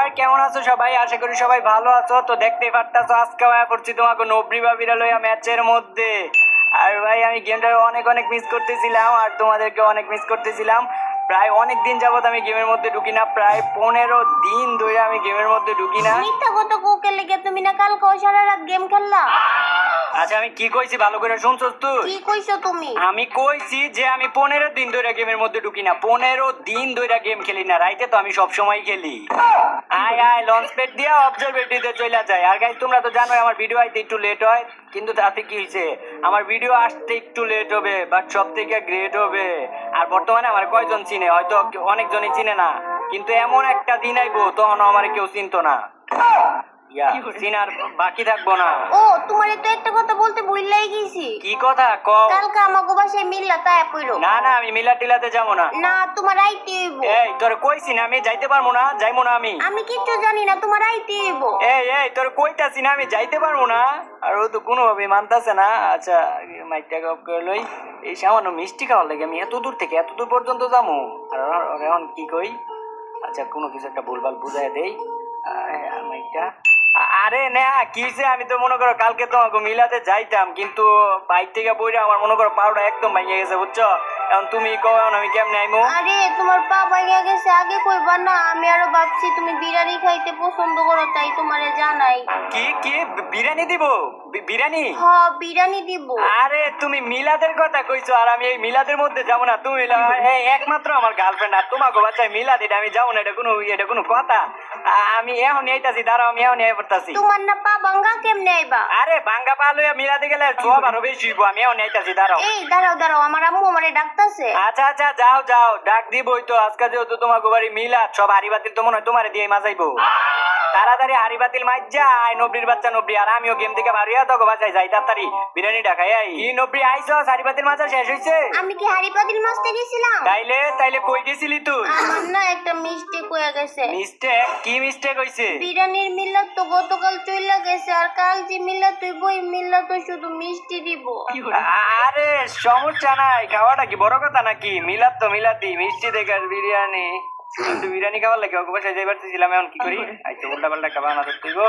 আর কেমন আছো সবাই? আশা করি সবাই ভালো আছো। তো দেখতেই পারতাছো আজকে আয়া পড়ছি তোমাকে নবরি বাবিরা লইয়া ম্যাচের মধ্যে। আর ভাই আমি গেমটা অনেক অনেক মিস করতেছিলাম আর তোমাদেরকে অনেক মিস করতেছিলাম। প্রায় অনেক দিন যাবত আমি গেমের মধ্যে ঢুকি না, প্রায় 15 দিন ধরে আমি গেমের মধ্যে ঢুকি না। মিথ্যা কথা কোকে লেগে তুমি না কালকে সারা রাত গেম খেললা? আচ্ছা আমি কি কইছি ভালো করে শুনছস তুই? কি কইছো তুমি? আমি কইছি যে আমি 15 দিন ধরে গেমের মধ্যে ঢুকি না, 15 দিন ধরে গেম খেলি না। রাইতে তো আমি সব সময় খেলি। আয় আয় লঞ্চ প্যাড দিয়া অবজারভেটরিতে চলে যায়। আর গাইস তোমরা তো জানোই আমার ভিডিও আইতে একটু লেট হয়, কিন্তু তাতে কি হইছে, আমার ভিডিও আসতে একটু লেট হবে বাট সব থেকে গ্রেট হবে। আর বর্তমানে আমার কয়জন চিনে, হয়তো অনেকজনই চিনে না, কিন্তু এমন একটা দিন আইবো তখন আমার কেউ চিনতো না, চিনার বাকি থাকবো না। ও তোমারে তো একটা কথা বলতে ভুললাই গেছি। কি কথা কও? কালকে আমাগো বাসায় মিল্লা তাই পড়লো। না না আমি মিলা টিলাতে যাবো না। না তোমার আইতে হইব। এই তোর কইছি না আমি যাইতে পারবো না, যাইবো না আমি। আমি কিচ্ছু জানি না, তোমার আইতে হইব। এই এই তোর কইতাছি না আমি যাইতে পারবো না, আর ও তো কোনোভাবে মানতাছে না। আচ্ছা মাইকটা অফ করে লই। এই সামান্য মিষ্টি খাওয়ার লাগে আমি এত দূর থেকে এত দূর পর্যন্ত যাবো, আর এখন কি কই? আচ্ছা কোনো কিছু একটা ভুলভাল বুঝাই দেই। মাইকটা আরে না কি হয়েছে, আমি তো মনে করো কালকে তোমাকে মিলাতে যাইতাম, কিন্তু বাইক থেকে বইরে আমার মনে করো পাউডার একদম ভেঙে গেছে বুঝছো। এখন তুমি কও এখন আমি কেমনে আইমু? আরে তোমার পা ভাঙা গেছে, আগে কইবা না? আমি আরো ভাবছি তুমি বিরিয়ানি খাইতে পছন্দ করো তাই তোমারে জানাই। কি কি বিরিয়ানি দিব? বিরিয়ানি? হ্যাঁ বিরিয়ানি দিব। আরে তুমি মিলাদের কথা কইছো, আর আমি এই মিলাদের মধ্যে যাবো না? তুমি একমাত্র আমার গার্লফ্রেন্ড, আর তোমাকে বাচ্চায় মিলাদ, এটা আমি যাবো না, এটা কোনো কথা? আমি এখন আইতাছি, দাঁড়াও আমি এখন আই পড়তাছি। তোমার না পা ভাঙা, কেমনে আইবা? আরে ভাঙ্গা পা লইয়া মিলাতে গেলে সব আরো বেশি হইবো, আমি এখন আইতাছি দাঁড়াও। এই দাঁড়াও দাঁড়াও, আমার আম্মু আমারে ডাকতাছে। আচ্ছা আচ্ছা যাও যাও, ডাক দিবই তো। আজকে যেহেতু তোমাকে বাড়ি মিলাদ, সব হাড়ি বাতিল তো মনে হয় তোমারে দিয়ে মাজাইবো। তাড়াতাড়ি হাড়ি বাতিল মাইজা আয়, নবরির বাচ্চা নবরি। আর আমিও গেম থেকে বাড়িয়া তোকে বাসায় যাই তাড়াতাড়ি বিরিয়ানি ঢাকাই। আই কি নবরি আইছস? হাড়ি বাতিল মাজা শেষ হইছে? আমি কি হাড়ি পাতিল মাছতে গেছিলাম? তাইলে কই গেছিলি তুই? আমার না একটা মিস্টেক হয়ে গেছে। মিস্টেক? কি মিস্টেক হইছে? বিরিয়ানির মিল্লাত তো গতকাল চইলা গেছে, আর কাল যে মিল্লাত হইব ওই মিল্লাত তো শুধু মিষ্টি দিব। আরে সমস্যা নাই, খাওয়াটা কি বড় কথা নাকি? মিলাদ তো মিলাতি, মিষ্টি দেখে আর বিরিয়ানি। কিন্তু বিরিয়ানি খাওয়ার লাগে ওকে বাসায় যাই পারতেছিলাম, এখন কি করি? আইতো উল্টা পাল্টা খাবার না ধরতে গো।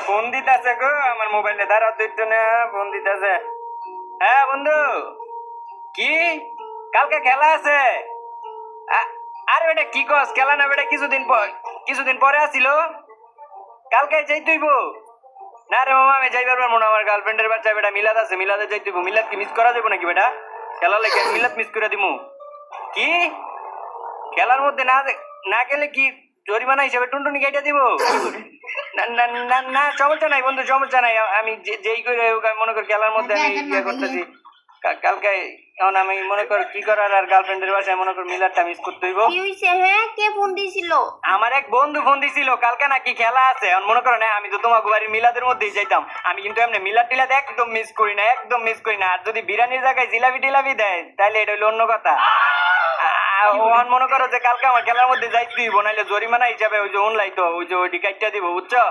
ফোন দিতেছে গো আমার মোবাইলে, দাঁড়াও তো একটু না, ফোন দিতেছে। হ্যাঁ বন্ধু, কি কালকে খেলা আছে? আরে বেটা কি কস? খেলা না বেটা, কিছুদিন পরে আসিল, কালকে যাই তুইব? না রে মামা আমি যাইবার পারবো না, আমার গার্লফ্রেন্ডের বাচ্চা বেটা মিলাদ আছে, মিলাদে যাই তুইব। মিলাদ কি মিস করা যাবো নাকি বেটা? খেলা লেগে মিলাদ মিস করে দিমু? কি খেলার মধ্যে না গেলে কি জরিমানা হিসেবে টুনটুনি কেটে দিব? না না না না সমস্যা নাই বন্ধু, সমস্যা নাই। আমি যেই করে মনে কর খেলার মধ্যে আমি ইয়ে করতেছি কালকে। এখন আমি মনে কর কি করার, আর গার্লফ্রেন্ডের বাসায় মনে কর মিলাদটা মিস করতে হইব। কি হইছে? হ্যাঁ কে ফোন দিছিল? আমার এক বন্ধু ফোন দিছিল, কালকে নাকি খেলা আছে। এখন মনে করো না আমি তো তোমাকে বাড়ির মিলাদের মধ্যেই যাইতাম, আমি কিন্তু এমনি মিলাদ টিলাদ একদম মিস করি না, একদম মিস করি না। আর যদি বিরিয়ানির জায়গায় জিলাপি টিলাপি দেয় তাহলে এটা হইলো অন্য কথা। ওখান মনে করো যে কালকে আমার খেলার মধ্যে যাইতে দিব, নাইলে জরিমানা হিসাবে ওই যে অনলাইন তো ওই যে ওইটি কাটটা দিব বুঝছো।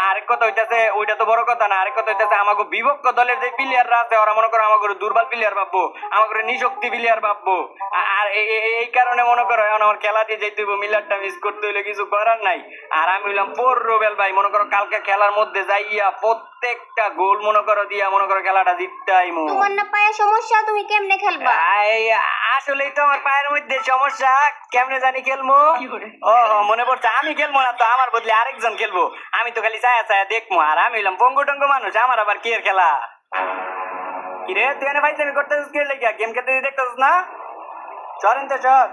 আরেক কথা হইতাছে, ওইটা তো বড় কথা না, আরেক কথা হইতাছে আমাকে বিভক্ত দলের যে প্লেয়াররা আছে ওরা মনে করো আমাকে দুর্বল প্লেয়ার ভাববো, আমাকে নিশক্তি প্লেয়ার ভাববো। আর এই কারণে মনে করো এখন আমার খেলা দিয়ে যাইতে হইব, মিলারটা মিস করতে হইলে কিছু করার নাই। আর আমি হইলাম পোর রোবেল ভাই, মনে করো কালকে খেলার মধ্যে যাইয়া প্রত্যেকটা গোল মনে করো দিয়া মনে করো খেলাটা জিততে আইমু। তোমার না পায়ে সমস্যা, তুমি কেমনে খেলবা? আসলেই তো আমার পায়ের মধ্যে সমস্যা, কেমনে জানি খেলবো। ও মনে পড়ছে, আমি খেলবো না তো, আমার বদলে আরেকজন খেলবো। আমি তো খালি ছায়া ছায়া দেখবো, আর আমি হইলাম পঙ্গু টঙ্গু মানুষ, আমার আবার কি এর খেলা? কিরে তুই এনে ভাই তুমি করতেছিস কি লেগে? গেম খেলতে দেখতেছিস না? চলেন তো চল,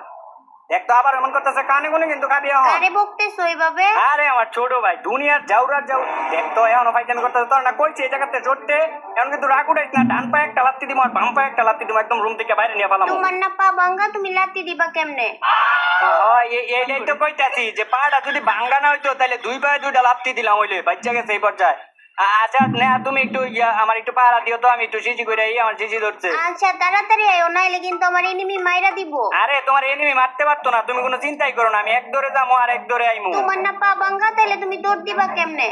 দেখ তো আবার এমন করতেছে কানে কোনে কিন্তু খাবি এখন। আরে বকতেছো এইভাবে? আরে আমার ছোট ভাই দুনিয়ার যাওরার যাও, দেখ তো এখনো ফাইটামি করতেছে। তোর না কইছি এই জায়গাতে চড়তে, এখন কিন্তু রাগ উঠাইস না। ডান পায়ে একটা লাত্তি দিব আর বাম পায়ে একটা লাত্তি দিব, একদম রুম থেকে বাইরে নিয়ে পালাম। তোমার না পা ভাঙা, তুমি লাত্তি দিবা কেমনে? এইটাই তো কইতাছি যে পাটা যদি ভাঙ্গা না হইতো তাহলে দুই পায়ে দুইটা লাত্তি দিলাম, হইলে বাচ্চা গেছে এই পর্যায়ে। আচ্ছা না তুমি একটু আমার একটু পাহারা দিও তো, আমি একটু সিজি করে আমার সিজি ধরছে। আচ্ছা তাড়াতাড়ি আইও, নাইলে কিন্তু আমার এনিমি মাইরা দিব। আরে তোমার এনিমি মারতে পারতো না, তুমি কোনো চিন্তাই করো না, আমি এক দৌড়ে যাবো আর এক দৌড়ে আইমু। তোমার না পা ভাঙা, তাইলে তুমি দৌড় দিবা কেমনে?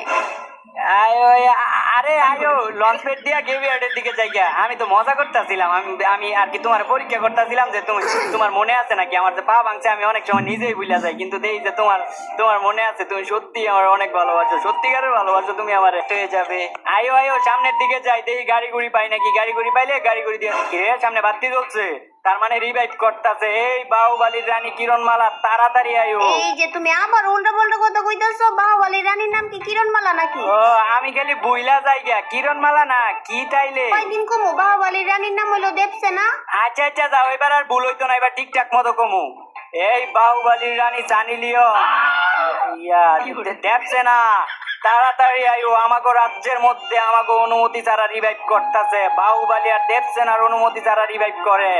আরে আয়ো লঞ্চ প্যাড দিয়া গেভিয়ার্ডের দিকে যাই গিয়া। আমি তো মজা করতেছিলাম, আমি আমি আর কি তোমার পরীক্ষা করতেছিলাম যে তুমি তোমার মনে আছে নাকি আমার যে পা ভাঙছে আমি অনেক সময় নিজেই ভুলে যাই, কিন্তু দেই যে তোমার তোমার মনে আছে, তুমি সত্যি আমার অনেক ভালোবাসো, সত্যিকারের ভালোবাসো তুমি আমার হয়ে যাবে। আয়ো আয়ো সামনের দিকে যাই, দেই গাড়ি গুড়ি পাই নাকি, গাড়ি গুড়ি পাইলে গাড়ি গুড়ি দিয়ে সামনে বাতি জ্বলছে, তার মানে রিভাইভ করতেছে। এই বাহুবালির রানী কিরণমালা তাড়াতাড়ি আয়ো। এই যে তুমি আবার উল্টো পাল্টা কথা কইতাছো, বাহুবলী রানীর নাম কি কিরণমালা নাকি? ও আমি খালি বুইলা যাই গিয়া, কিরণমালা না কি তাইলে। কয়দিন কমু, বাহুবলী রানীর নাম হইলো দেবসেনা। আচ্ছা আচ্ছা যাও, এবার আর ভুল হইতো না, এবার ঠিকঠাক মতো কমু। এই বাহুবালির রানী সানি লিওন ইয়া দেখছে না, তাড়াতাড়ি আইও, আমাগো রাজ্যের মধ্যে আমাগো অনুমতি ছাড়া রিভাইভ করতেছে। বাহুবালি আর দেবসেনার অনুমতি ছাড়া রিভাইভ করে।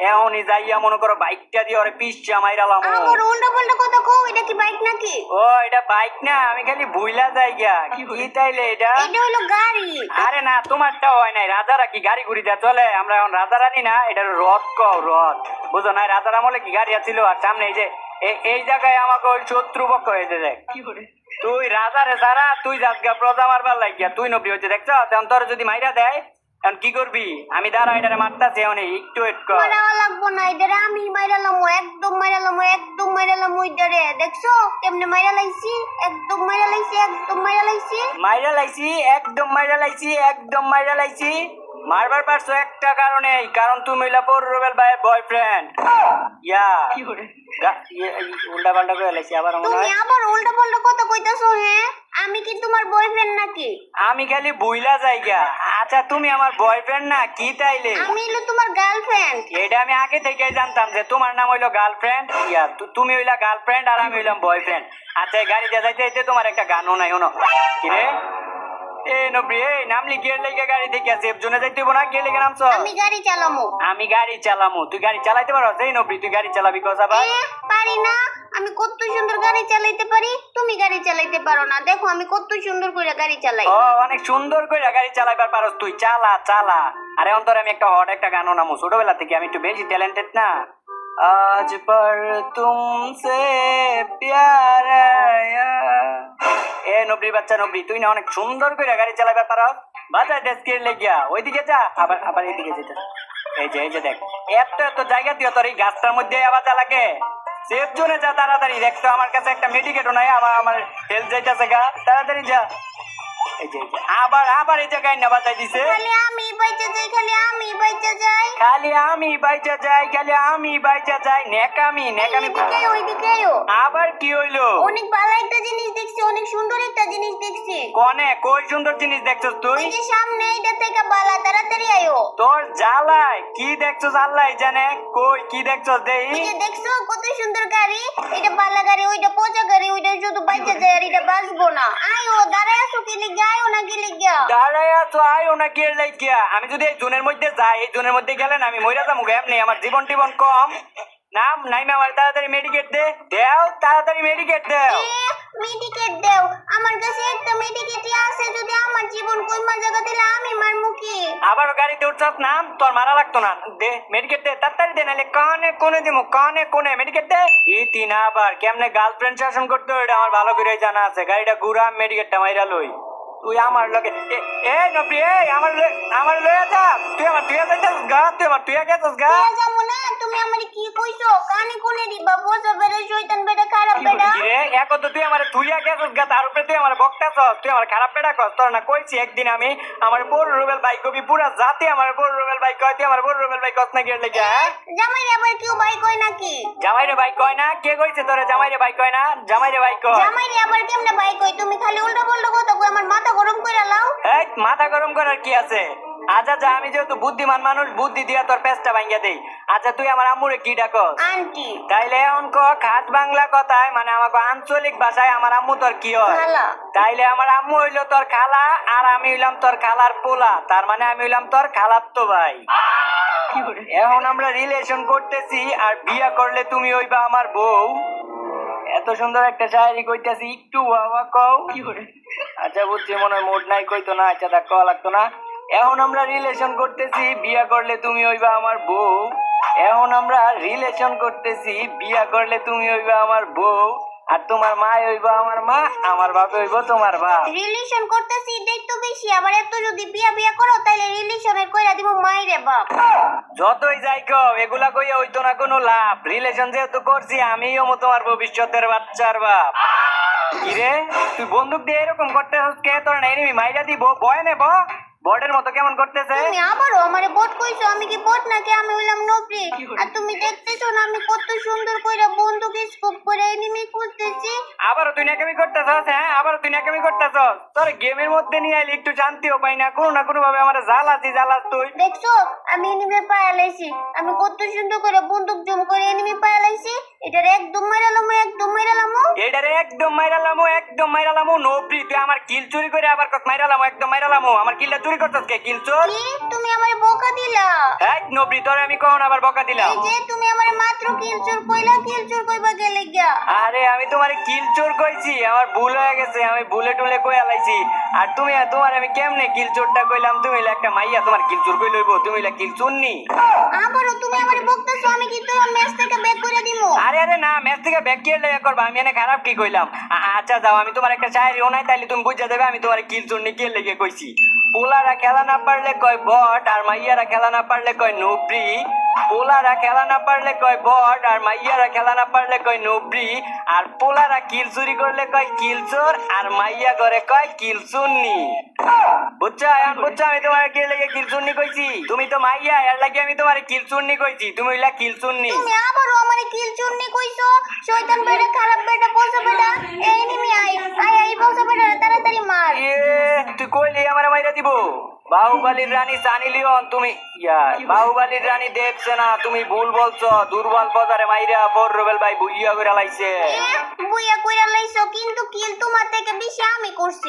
এমনই যাইয়া মনে করো বাইকটা দিয়ে ওরে পিচ্ছা মাইরালাম। আবার উল্টো পাল্টা কথা কও, এটা কি বাইক নাকি? ও এটা বাইক না, আমি খালি বুইলা যাই গিয়া। কি তাইলে এটা? এটা হইলো গাড়ি। আরে না তোমারটা হয় নাই, রাজারা কি গাড়ি গুড়ি দেয়া চলে? আমরা এখন রাজা রানী না, এটা রথ কও রথ, বুঝো না? রাজার আমলে কি গাড়ি আছিল? আর সামনে এই যে এই জায়গায় আমাকে ওই শত্রু পক্ষ হয়েছে দেখ। তুই রাজারে সারা তুই যাসগা প্রজা মারবার লাগিয়া, তুই নবী হয়েছে দেখছ? তখন তোর যদি মাইরা দেয় এখন কি করবি? আমি দাঁড়া এটারে মারতাছি, এখন একটু ওয়েট কর। মারাও লাগবো না, এটারে আমি মাইরালাম, একদম মাইরালাম, একদম মাইরালাম ওইটারে। দেখছো কেমনে মাইরা লাইছি? একদম মাইরা লাইছি, একদম মাইরা লাইছি। মাইরা লাইছি, একদম মাইরা লাইছি, একদম মাইরা লাইছি। মারবার পারছো একটা কারণে, কারণ তুমি হইলা পৌরবেল ভাইয়ের বয়ফ্রেন্ড। ইয়া উল্টা পাল্টা করে লাইছি আবার মনে তুমি হয়। আবার উল্টা পাল্টা কথা কইতাছো। হ্যাঁ আমি কি তোমার বয়ফ্রেন্ড নাকি? আমি খালি বুইলা যাইগা। আচ্ছা তুমি আমার বয়ফ্রেন্ড না কি তাইলে? আমি হইলো তোমার গার্লফ্রেন্ড। এটা আমি আগে থেকে জানতাম যে তোমার নাম হইলো গার্লফ্রেন্ড। ইয়া তুমি হইলা গার্লফ্রেন্ড আর আমি হইলাম বয়ফ্রেন্ড। আচ্ছা এই গাড়ি দিয়ে যাইতে যাইতে তোমার একটা গানও নাই হনো কিরে? এ নবী এই নামলি গিয়ে লেগে গাড়ি থেকে সেফ জোনে যাইতে হইব না, কে লেগে নামছো? আমি গাড়ি চালামু। আমি গাড়ি চালামু, তুই গাড়ি চালাইতে পারো? এই নবী তুই গাড়ি চালাবি কথা ভাই? পারি না। আমি কত সুন্দর গাড়ি চালাইতে পারি, তুমি গাড়ি চালাইতে পারো না। দেখো আমি কত সুন্দর করে গাড়ি চালাই। ও অনেক সুন্দর করে গাড়ি চালাইবার পারস তুই, চালা চালা। আরে অন্তর আমি একটা হট একটা গানও নামু, ছোটবেলা থেকে আমি একটু বেশি ট্যালেন্টেড না। আজ পর তুমসে প্যার আয়া। এ নবরি বাচ্চা নবরি, তুই না অনেক সুন্দর করে গাড়ি চালাইবার পারস। বাজার ডেস্কে লেগিয়া ওইদিকে যা, আবার আবার এইদিকে যেতে। এই যে দেখ, এত এত জায়গা দিয়ে তোর এই গাছটার মধ্যে আবার চালাকে। সেফ জোনে যা তাড়াতাড়ি, দেখতো আমার কাছে একটা মেডিকেটও নাই, আমার হেলথ যাইতাছে গা, তাড়াতাড়ি যা। এই যে আবার আবার এই জায়গায় না বাজাই দিছে। খালি আমি বাইচা যাই, খালি আমি বাইচা যাই, খালি আমি বাইচা যাই, খালি আমি বাইচা যাই। নেকামি নেকামি। ওইদিকেও আবার কি হইলো? অনেক ভালো একটা জিনিস দেখছি, অনেক সুন্দর একটা জিনিস দেখছি। কনে কই সুন্দর জিনিস দেখছস তুই? ওই যে সামনে এটা থেকে বালা, তাড়াতাড়ি আয়ো। তোর জ্বালায় কি দেখছস আল্লাহ জানে। কই কি দেখছস দেই? ওই যে দেখছো কত সুন্দর গাড়ি, এটা বালা গাড়ি, ওইটা পচা গাড়ি, ওইটা শুধু বাইচা যায় আর এটা বাঁচবো না। আয়ো দাঁড়ায় আছো কি লিগা? আয়ো না কি লিগা? দাঁড়ায় আছো আয়ো না কি লাগিয়া? আমি যদি এই জোনের মধ্যে যাই, এই জোনের মধ্যে গেলে না আমি মইরা যাবো এমনি, আমার জীবন টিবন কম। নাম নাইমে আমার তাড়াতাড়ি মেডিকেট দে, দেও তাড়াতাড়ি মেডিকেট দেও। মেডিকেট দাও, আমার কাছে একটা মেডিকেটই আছে। যদি আমার জীবন কইমা জায়গা দিলে আমি মারমু কি? আবারও গাড়িতে উঠছস, নাম তোর মারা লাগতো না। দে মেডিকেট দে তাড়াতাড়ি দে, নাহলে কানে কোনে দিমু, কানে কোনে মেডিকেট দে। ইতি না আবার কেমনে গার্লফ্রেন্ড শাসন করতে হয় এটা আমার ভালো করে জানা আছে। গাড়িটা ঘুরা মেডিকেটটা মাইরা লই। তুই আমার লগে এই নবী এই আমার লইয়া যা। তুই আমার তুই যাইতাস গা, তুই আমার তুই গেছস গা। তুই যাবো না, তুমি আমারে কি কইছো? কানে কোনে দিবা? পচা বেড়ে, শয়তান বেড়ে, খারাপ বেড়া। কি রে এক তো তুই আমার তুই গেছস গা, তার উপরে তুই আমার বকতাছস, তুই আমার খারাপ বেড়া কস। তোর না কইছি একদিন আমি আমার বড় রুবেল বাইক কবি পুরা জাতি আমার বড় রুবেল বাইক কয়, তুই আমার বড় রুবেল বাইক কস না কি লেগে? জামাই আবার কেউ বাই কয় নাকি? জামাই রে বাইক কয় না? কে কইছে তোরে জামাই রে বাইক কয় না? জামাই রে বাইক কয়। জামাই আবার কেমনে বাই কয়? তুমি খালি উল্টা পাল্টা কথা কই, আমার মাথা গরম কইরা লাও। এই মাথা গরম করার কি আছে? আচ্ছা যা, আমি যেহেতু বুদ্ধিমান মানুষ, বুদ্ধি দিয়া তোর পেছটা ভাঙ্গা দেই। আচ্ছা তুই আমার আম্মুরে কি ডাকস? আন্টি। তাইলে এখন ক খাস বাংলা কথায়, মানে আমাকে আঞ্চলিক ভাষায় আমার আম্মু তোর কি হয়? খালা। তাইলে আমার আম্মু হইলো তোর খালা, আর আমি হইলাম তোর খালার পোলা, তার মানে আমি হইলাম তোর খালাতো ভাই। এখন আমরা রিলেশন করতেছি, আর বিয়া করলে তুমি হইবা আমার বউ। এত সুন্দর একটা শায়রি কইতাছি, একটু বাবা কও। আচ্ছা বুঝছি, মনে হয় মোড নাই কইতো না। আচ্ছা তা কওয়া লাগতো না। এখন আমরা রিলেশন করতেছি, বিয়া করলে তুমি হইবা আমার বউ। এখন আমরা রিলেশন করতেছি, বিয়া করলে তুমি হইবা আমার বউ। আর তোমার মা হইব আমার মা, আমার বাপ হইব তোমার বাপ। রিলেশন করতেছি এটাই তো বেশি, আবার এত যদি বিয়া বিয়া করো তাইলে রিলেশনের কইরা দিব মাইরে বাপ। যতই যাই কও এগুলা কইয়া হইতো না কোনো লাভ। রিলেশন যেহেতু করছি আমিও তোমার ভবিষ্যতের বাচ্চার বাপ। কিরে তুই বন্দুক দিয়ে এরকম করতেছিস কে? তোর এনিমি মাইরা দিব, ভয় নেব বর্ডের মতো কেমন করতেছে? তুমি আবারও আমারে বট কইছো, আমি কি বট নাকি? আমি হইলাম নবরি। আর তুমি দেখতেছো না আমি কত সুন্দর কইরা বন্দুক স্কোপ করে এনিমি খুঁজতেছি। আবারও তুই নাকামি করতেছস? হ্যাঁ আবারও তুই নাকামি করতেছস? তোর গেমের মধ্যে নিয়ে আইলে একটু শান্তিও পাই না, কোনো না কোনো ভাবে আমার জ্বালাস তুই। দেখছো আমি এনিমি পায়া লাইছি, আমি কত সুন্দর করে বন্দুক জুম করে এনিমি পায়া লাইছি। এটার একদম মাইরালাম, একদম মাইরালাম। এটারে একদম মাইরালামো, একদম মাইরালামো। নবরি তুই আমার কিল চুরি করে আবার কত মাইরালামো, একদম মাইরালামো। আমার কিলটা চুরি করছস কে? কিল চোর। কি তুমি আমারে বকা দিলা? এক নবরি তোরে আমি কখন আবার বকা দিলাম? এই যে তুমি আমারে মাত্র কিলচোর কইলা, কিলচোর কইবা গেলে গিয়া। আরে আমি তোমারে কিল চোর কইছি, আমার ভুল হয়ে গেছে, আমি ভুলে টুলে কইয়া লাইছি। আর তুমি তোমার আমি কেমনে কিল চোরটা কইলাম? তুমি হইলা একটা মাইয়া, তোমার কিল চোর কই লইবো? তুমি হইলা কিল চুন্নি। আবারও তুমি আমারে বকতেছো, আমি কি তোর ম্যাচ থেকে ব্যাক করে দিমু? আরে না, ম্যাচ থেকে ব্যাক কি লেগে করবা? আমি এনে খারাপ কি কইলাম? আচ্ছা যাও, আমি তোমার একটা শায়রি ওনাই, তাইলে তুমি বুঝা দেবে আমি তোমার কিল চুন্নি কে লেগে কইছি। পোলারা খেলা না পারলে কয় বট, আর মাইয়ারা খেলা না পারলে কয় নবরি। পোলারা খেলা না পারলে কয় বট, আর মাইয়ারা খেলা না পারলে কয় নবরি। আর পোলারা কিল চুরি করলে কয় কিল চোর, আর মাইয়া করে কয় কিল চুন্নি। বুঝছো? এখন বুঝছো আমি তোমার কে লেগে কিল চুন্নি কইছি? তুমি তো মাইয়া, এর লাগে আমি তোমার কিল চুন্নি কইছি। তুমি হইলা কিল চুন্নি। তুমি আবারও আমারে কিলচুন্নি কইছো। শয়তান বেটা, খারাপ বেটা, পচা বেটা। এই নিমি আই আই আই পচা বেটা, তাড়াতাড়ি মার। এ তুই কইলি আমার মাইরা দিব? বাহুবালির রানী সানি লিওন তুমি, বাহুবালির রানী দেখছে না, তুমি ভুল বলছো। দুর্বল পদারে মাইরা পর রবেল ভাই বুইয়া করে লাইছে। বুইয়া কইরা লাইছো, কিন্তু কিল তোমার থেকে বেশি আমি করছি।